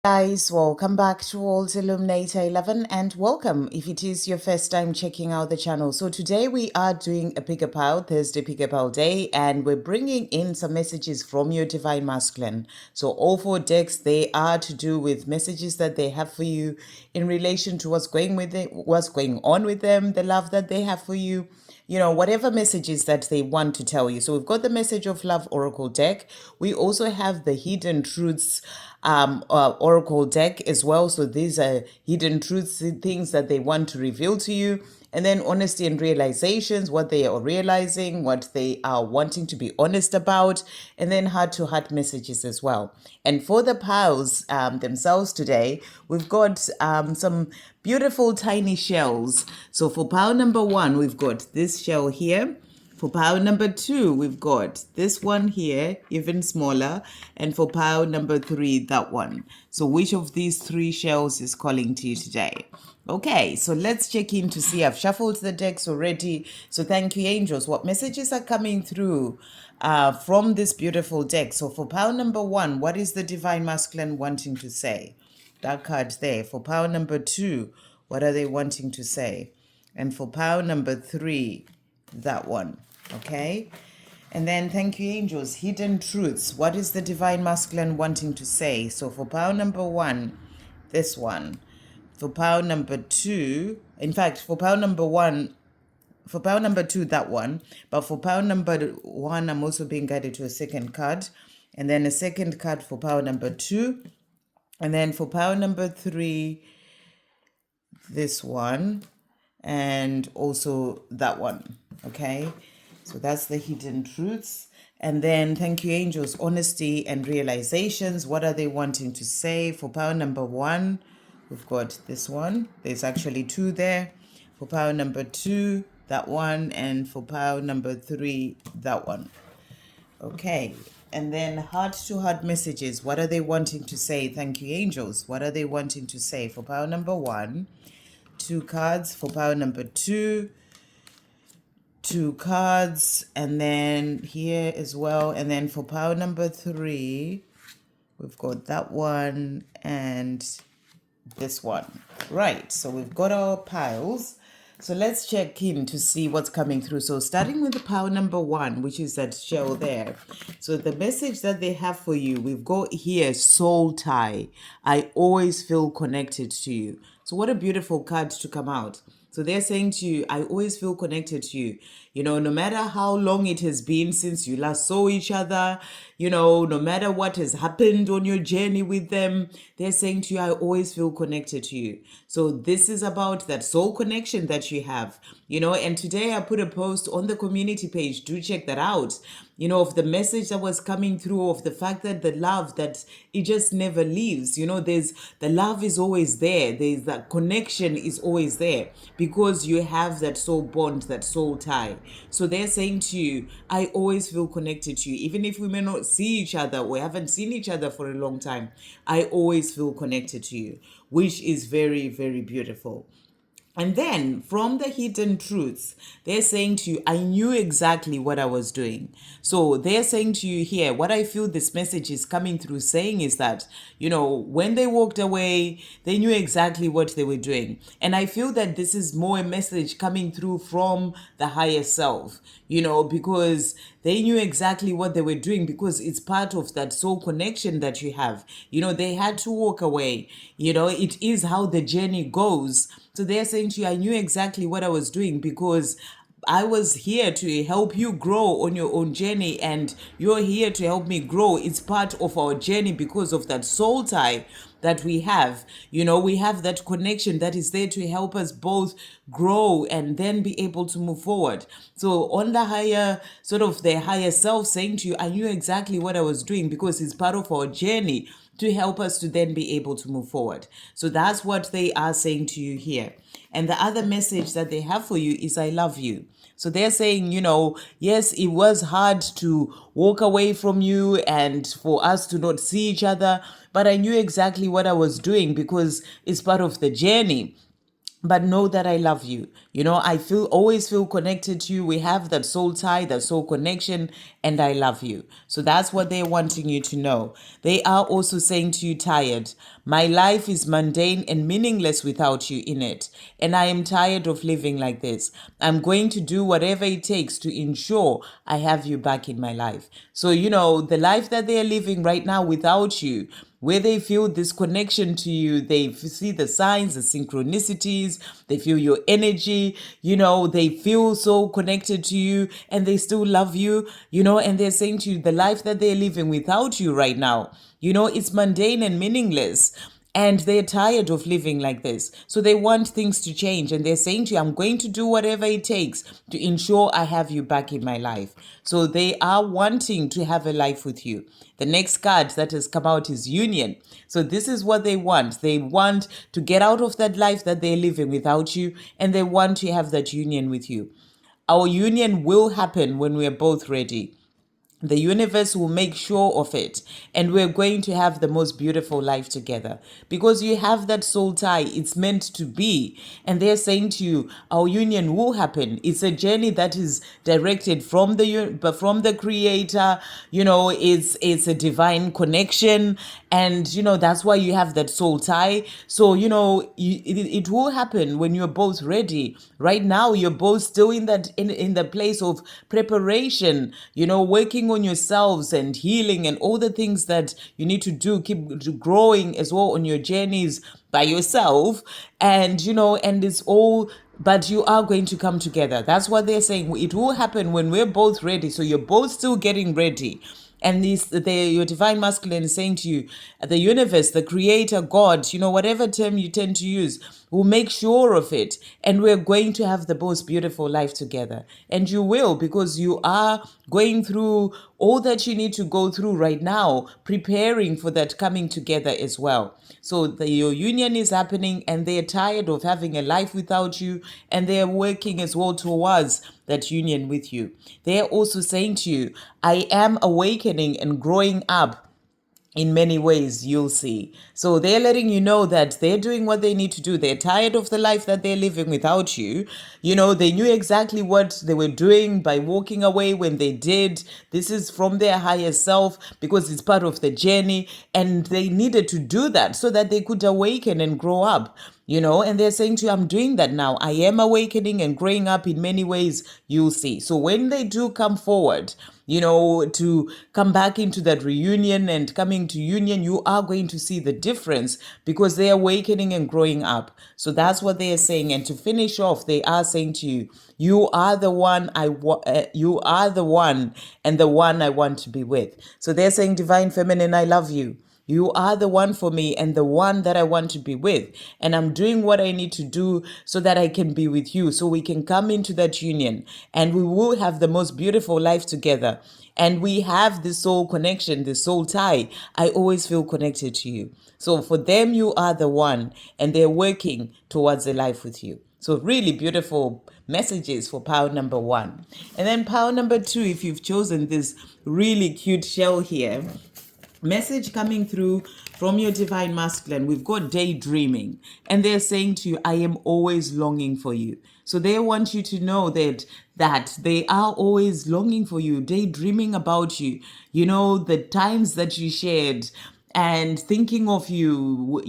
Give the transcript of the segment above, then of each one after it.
Guys, welcome back to Illuminator11 and welcome if it is your first time checking out the channel. So today we are doing a pick a pile, Thursday pick a pile day, and we're bringing in some messages from your divine masculine. So all four decks, they are to do with messages that they have for you in relation to what's going on with them, the love that they have for you, whatever messages that they want to tell you. So we've got the message of love oracle deck. We also have the hidden truths oracle deck as well. So these are hidden truths, things that they want to reveal to you. And then honesty and realizations, what they are realizing, what they are wanting to be honest about, and then heart-to-heart messages as well. And for the piles themselves today, we've got some beautiful tiny shells. So for pile number 1, we've got this shell here. For pile number 2, we've got this one here, even smaller. And for pile number 3, that one. So which of these 3 shells is calling to you today? Okay, so let's check in to see. I've shuffled the decks already. So thank you, angels. What messages are coming through from this beautiful deck? So for pile number 1, what is the divine masculine wanting to say? That card there. For pile number 2, what are they wanting to say? And for pile number 3, that one. Okay, and then thank you, angels. Hidden truths. What is the divine masculine wanting to say? So for pile number 1, this one. For pile number 2, in fact, for pile number 1, for pile number 2, that one. But for pile number 1, I'm also being guided to a second card, and then a second card for pile number 2, and then for pile number 3, this one, and also that one. Okay, so that's the hidden truths. And then thank you, angels. Honesty and realizations. What are they wanting to say? For pile number 1, we've got this one. There's actually 2 there. For pile number 2, that one. And for pile number 3, that one. Okay, and then heart-to-heart messages. What are they wanting to say? Thank you, angels. What are they wanting to say? For pile number 1, 2 cards. For pile number 2, 2 cards, and then here as well. And then for pile number 3, we've got that one and this one. Right, so we've got our piles. So let's check in to see what's coming through. So starting with the pile number 1, which is that shell there. So the message that they have for you, we've got here, soul tie. I always feel connected to you. So what a beautiful card to come out. So they're saying to you, I always feel connected to you. No matter how long it has been since you last saw each other, no matter what has happened on your journey with them, they're saying to you, I always feel connected to you. So this is about that soul connection that you have, and today I put a post on the community page. Do check that out, of the message that was coming through, of the fact that the love, that it just never leaves. There's the love is always there. There's that connection is always there because you have that soul bond, that soul tie. So they're saying to you, I always feel connected to you. Even if we may not see each other or haven't seen each other for a long time, I always feel connected to you, which is very, very beautiful. And then from the hidden truths, they're saying to you, I knew exactly what I was doing. So they're saying to you here, what I feel this message is coming through saying is that, when they walked away, they knew exactly what they were doing. And I feel that this is more a message coming through from the higher self, because they knew exactly what they were doing because it's part of that soul connection that you have. They had to walk away. It is how the journey goes. So they're saying to you, I knew exactly what I was doing because I was here to help you grow on your own journey, and you're here to help me grow. It's part of our journey because of that soul tie that we have. We have that connection that is there to help us both grow and then be able to move forward. So on the higher, sort of the higher self saying to you, I knew exactly what I was doing because it's part of our journey to help us to then be able to move forward. So that's what they are saying to you here. And the other message that they have for you is, I love you. So they're saying, yes, it was hard to walk away from you and for us to not see each other, but I knew exactly what I was doing because it's part of the journey. but know that I love you. I always feel connected to you. We have that soul tie, that soul connection, and I love you. So that's what they're wanting you to know. They are also saying to you, tired. My life is mundane and meaningless without you in it. And I am tired of living like this. I'm going to do whatever it takes to ensure I have you back in my life. So, the life that they're living right now without you, where they feel this connection to you, they see the signs, the synchronicities, they feel your energy, they feel so connected to you and they still love you, and they're saying to you, the life that they're living without you right now, it's mundane and meaningless. And they're tired of living like this. So they want things to change. And they're saying to you, I'm going to do whatever it takes to ensure I have you back in my life. So they are wanting to have a life with you. The next card that has come out is union. So this is what they want. They want to get out of that life that they're living without you. And they want to have that union with you. Our union will happen when we're both ready. The universe will make sure of it, and we're going to have the most beautiful life together because you have that soul tie. It's meant to be, and they're saying to you, our union will happen. It's a journey that is directed from the Creator. It's a divine connection, and that's why you have that soul tie. So it will happen when you're both ready. Right now, you're both still in the place of preparation. Working on yourselves and healing and all the things that you need to do, keep growing as well on your journeys by yourself. And and it's all, but you are going to come together. That's what they're saying. It will happen when we're both ready. So you're both still getting ready. And your divine masculine is saying to you, the universe, the creator, God, whatever term you tend to use, will make sure of it. And we're going to have the most beautiful life together. And you will, because you are going through all that you need to go through right now, preparing for that coming together as well. So your union is happening, and they're tired of having a life without you, and they're working as well towards that union with you. They're also saying to you, I am awakening and growing up in many ways, you'll see. So they're letting you know that they're doing what they need to do. They're tired of the life that they're living without you. They knew exactly what they were doing by walking away when they did. This is from their higher self because it's part of the journey. And they needed to do that so that they could awaken and grow up. And they're saying to you, I'm doing that now. I am awakening and growing up in many ways, you'll see. So when they do come forward, to come back into that reunion and coming to union, you are going to see the difference because they're awakening and growing up. So that's what they are saying. And to finish off, they are saying to you, you are the one you are the one and the one I want to be with. So they're saying, divine feminine, I love you. You are the one for me and the one that I want to be with. And I'm doing what I need to do so that I can be with you, so we can come into that union and we will have the most beautiful life together. And we have this soul connection, this soul tie. I always feel connected to you. So for them, you are the one, and they're working towards a life with you. So really beautiful messages for pile number 1. And then pile number 2, if you've chosen this really cute shell here, message coming through from your divine masculine, we've got daydreaming, and they're saying to you, I am always longing for you. So they want you to know that they are always longing for you, daydreaming about you, the times that you shared, and thinking of you,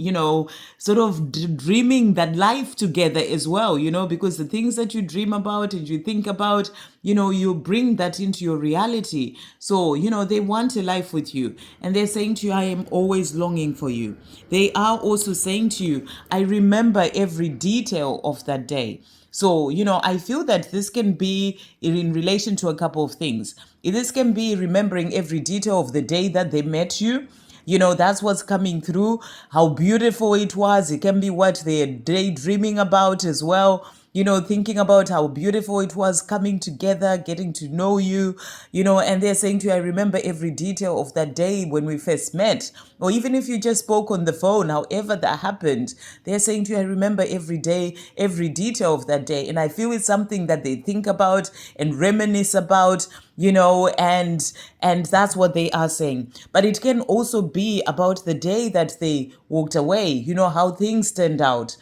sort of dreaming that life together as well, because the things that you dream about and you think about, you bring that into your reality. So, they want a life with you, and they're saying to you, I am always longing for you. They are also saying to you, I remember every detail of that day. So, I feel that this can be in relation to a couple of things. This can be remembering every detail of the day that they met you. That's what's coming through, how beautiful it was. It can be what they're daydreaming about as well. Thinking about how beautiful it was coming together, getting to know you, and they're saying to you, I remember every detail of that day when we first met, or even if you just spoke on the phone, however that happened, they're saying to you, I remember every day, every detail of that day. And I feel it's something that they think about and reminisce about, and that's what they are saying. But it can also be about the day that they walked away, how things turned out.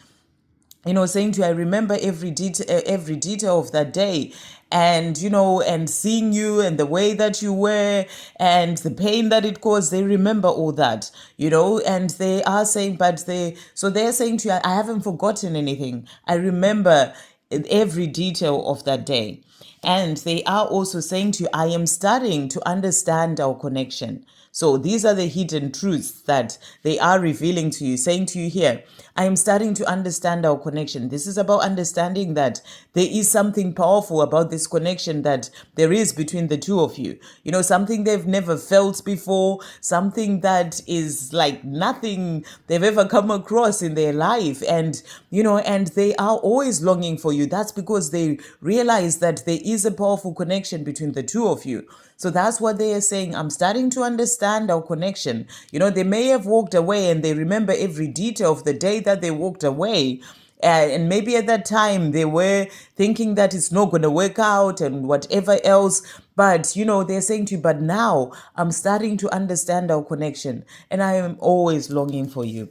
saying to you, I remember every detail of that day, and and seeing you and the way that you were and the pain that it caused. They remember all that, and they are saying, they're saying to you, I haven't forgotten anything. I remember every detail of that day. And they are also saying to you, I am starting to understand our connection. So these are the hidden truths that they are revealing to you, saying to you here, I am starting to understand our connection. This is about understanding that there is something powerful about this connection that there is between the two of you. Something they've never felt before, something that is like nothing they've ever come across in their life. And they are always longing for you. That's because they realize that there is a powerful connection between the two of you. So that's what they are saying. I'm starting to understand our connection. They may have walked away and they remember every detail of the day that they walked away. And maybe at that time they were thinking that it's not going to work out and whatever else. But, they're saying to you, but now I'm starting to understand our connection and I am always longing for you.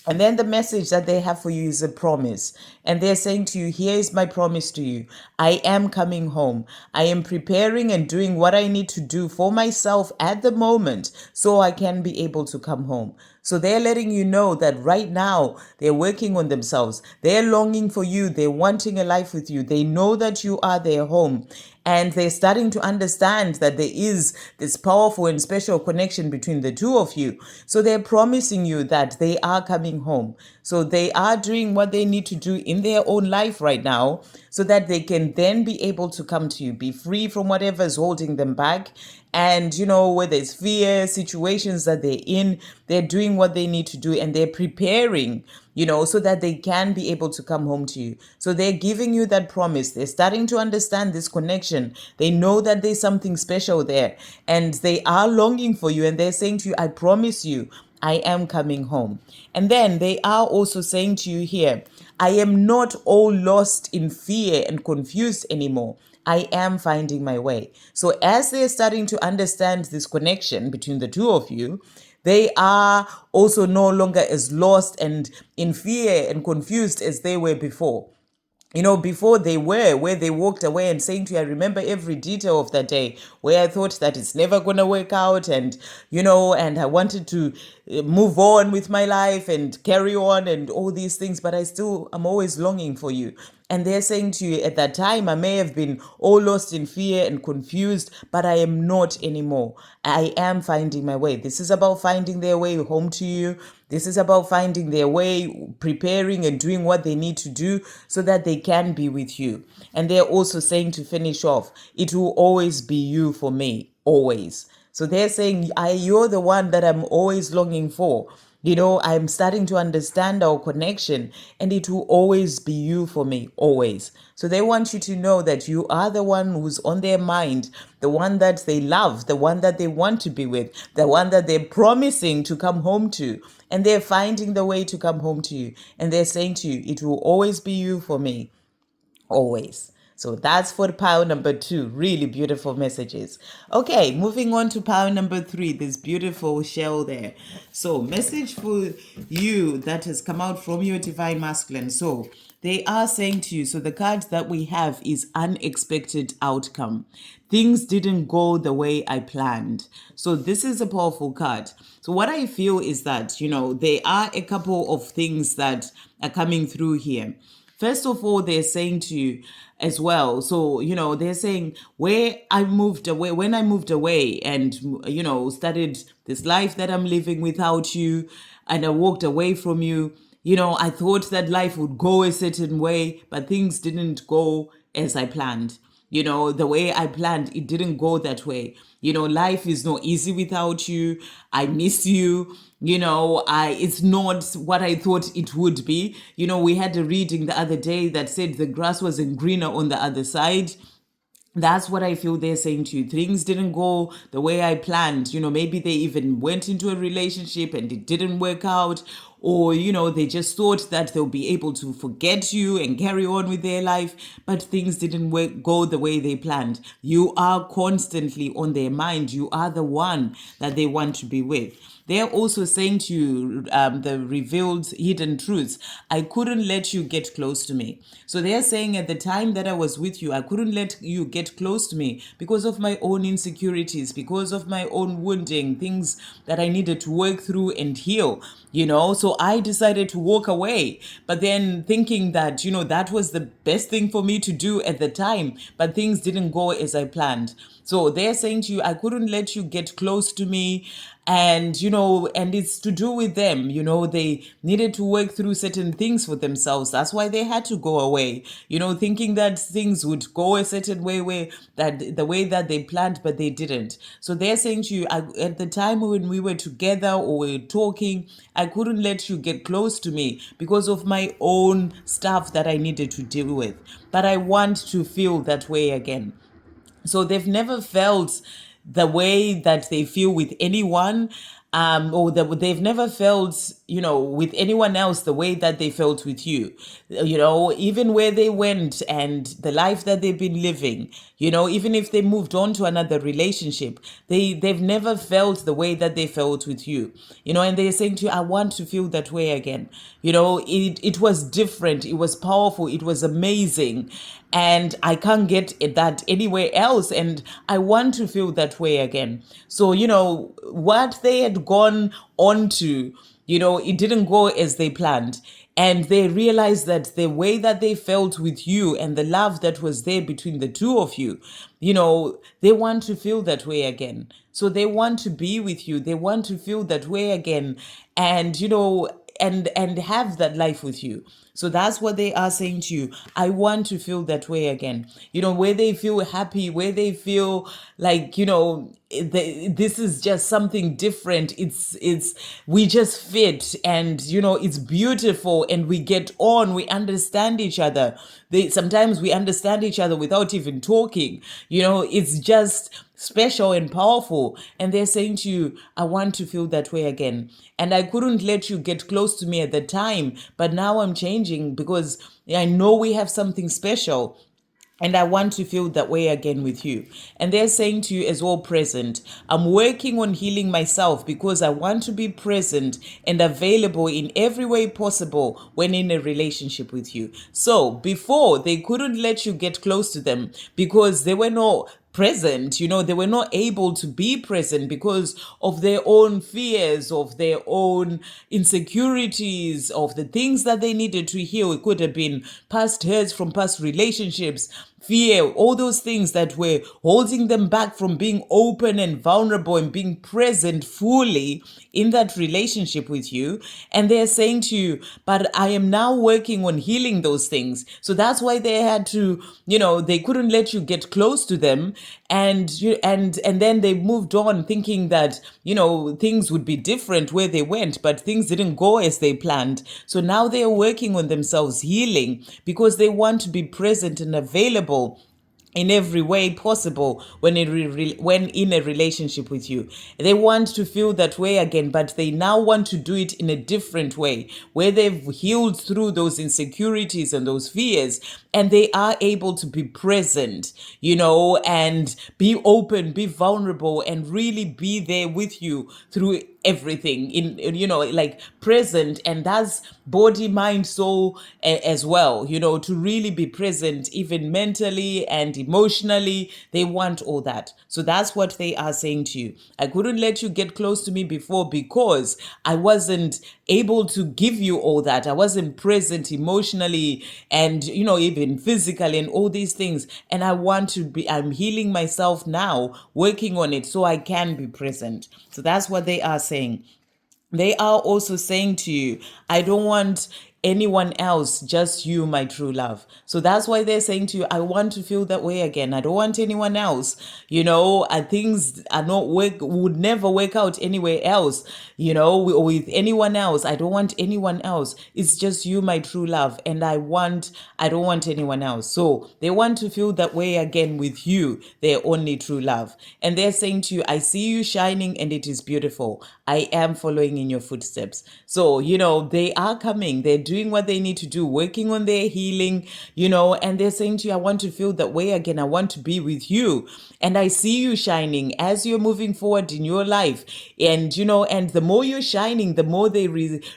And then the message that they have for you is a promise. And they're saying to you, here is my promise to you. I am coming home. I am preparing and doing what I need to do for myself at the moment so I can be able to come home. So they're letting you know that right now they're working on themselves. They're longing for you. They're wanting a life with you. They know that you are their home. And they're starting to understand that there is this powerful and special connection between the two of you. So they're promising you that they are coming home. So they are doing what they need to do in their own life right now so that they can then be able to come to you, be free from whatever is holding them back. And, whether it's fear, situations that they're in, they're doing what they need to do and they're preparing, so that they can be able to come home to you. So they're giving you that promise. They're starting to understand this connection. They know that there's something special there and they are longing for you. And they're saying to you, I promise you, I am coming home. And then they are also saying to you here, I am not all lost in fear and confused anymore. I am finding my way. So as they're starting to understand this connection between the two of you, they are also no longer as lost and in fear and confused as they were before. Before they were, where they walked away and saying to you, I remember every detail of that day where I thought that it's never going to work out and I wanted to move on with my life and carry on and all these things, but I'm always longing for you. And they're saying to you, at that time, I may have been all lost in fear and confused, but I am not anymore. I am finding my way. This is about finding their way home to you. This is about finding their way, preparing and doing what they need to do so that they can be with you. And they're also saying, to finish off, it will always be you for me, always. So they're saying, you're the one that I'm always longing for. I'm starting to understand our connection and it will always be you for me, always. So they want you to know that you are the one who's on their mind, the one that they love, the one that they want to be with, the one that they're promising to come home to. And they're finding the way to come home to you. And they're saying to you, it will always be you for me, always. So that's for pile number 2. Really beautiful messages. Okay, moving on to pile number 3. This beautiful shell there. So message for you that has come out from your divine masculine. So they are saying to you, so the card that we have is unexpected outcome. Things didn't go the way I planned. So this is a powerful card. So what I feel is that, there are a couple of things that are coming through here. First of all, they're saying to you as well. So, they're saying when I moved away and, started this life that I'm living without you and I walked away from you, I thought that life would go a certain way, but things didn't go as I planned. The way I planned, it didn't go that way. Life is not easy without you. I miss you. It's not what I thought it would be. We had a reading the other day that said the grass wasn't greener on the other side. That's what I feel they're saying to you. Things didn't go the way I planned. Maybe they even went into a relationship and it didn't work out. Or, they just thought that they'll be able to forget you and carry on with their life. But things didn't go the way they planned. You are constantly on their mind. You are the one that they want to be with. They're also saying to you, the revealed hidden truths, I couldn't let you get close to me. So they're saying at the time that I was with you, I couldn't let you get close to me because of my own insecurities, because of my own wounding, things that I needed to work through and heal, So I decided to walk away. But then thinking that, that was the best thing for me to do at the time, but things didn't go as I planned. So they're saying to you, I couldn't let you get close to me. And it's to do with them. They needed to work through certain things for themselves. That's why they had to go away, thinking that things would go a certain way, that the way that they planned, but they didn't. So they're saying to you, at the time when we were together or we were talking, I couldn't let you get close to me because of my own stuff that I needed to deal with. But I want to feel that way again. So they've never felt the way that they feel with anyone, or that they've never felt, with anyone else the way that they felt with you. Even where they went and the life that they've been living, even if they moved on to another relationship, they've never felt the way that they felt with you. And they're saying to you, I want to feel that way again. It was different, it was powerful, it was amazing, and I can't get that anywhere else, and I want to feel that way again. So what they had gone on to, it didn't go as they planned, and they realized that the way that they felt with you and the love that was there between the two of you, they want to feel that way again. So they want to be with you, they want to feel that way again, and and have that life with you. So that's what they are saying to you. I want to feel that way again. Where they feel happy, where they feel like, this is just something different. We just fit, and it's beautiful, and we get on, we understand each other. Sometimes we understand each other without even talking. It's just special and powerful. And they're saying to you, I want to feel that way again. And I couldn't let you get close to me at the time, but now I'm changing because I know we have something special. And I want to feel that way again with you. And they're saying to you as well, present. I'm working on healing myself because I want to be present and available in every way possible when in a relationship with you. So before, they couldn't let you get close to them because they were not present. They were not able to be present because of their own fears, of their own insecurities, of the things that they needed to heal. It could have been past hurts from past relationships, fear, all those things that were holding them back from being open and vulnerable and being present fully in that relationship with you. And they're saying to you, but I am now working on healing those things. So that's why they had to, they couldn't let you get close to them. And then they moved on thinking that, things would be different where they went, but things didn't go as they planned. So now they are working on themselves, healing, because they want to be present and available in every way possible when in a relationship with you. They want to feel that way again, but they now want to do it in a different way, where they've healed through those insecurities and those fears, and they are able to be present, and be open, be vulnerable, and really be there with you through everything, in like present, and that's body, mind, soul, as well, to really be present, even mentally and emotionally. They want all that. So that's what they are saying to you. I couldn't let you get close to me before because I wasn't able to give you all that. I wasn't present emotionally and even physically and all these things. And I'm healing myself now, working on it so I can be present. So that's what they are saying. They are also saying to you, I don't want anyone else, just you, my true love. So that's why they're saying to you, I want to feel that way again. I don't want anyone else. Things are not would never work out anywhere else, with anyone else. I don't want anyone else. It's just you, my true love. And I don't want anyone else. So they want to feel that way again with you, their only true love. And they're saying to you, I see you shining and it is beautiful. I am following in your footsteps. So, they are coming. They're doing what they need to do, working on their healing, and they're saying to you, I want to feel that way again. I want to be with you. And I see you shining as you're moving forward in your life. And, and the more you're shining, the more they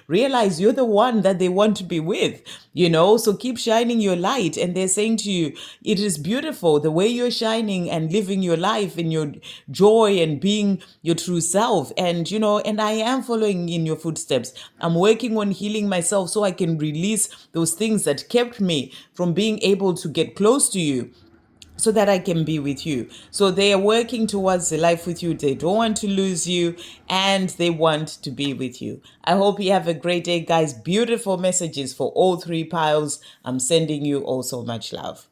realize you're the one that they want to be with, So keep shining your light. And they're saying to you, it is beautiful the way you're shining and living your life in your joy and being your true self. And, and I am following in your footsteps. I'm working on healing myself so I can release those things that kept me from being able to get close to you, so that I can be with you. So they are working towards the life with you. They don't want to lose you, and they want to be with you. I hope you have a great day, guys. Beautiful messages for all three piles. I'm sending you all so much love.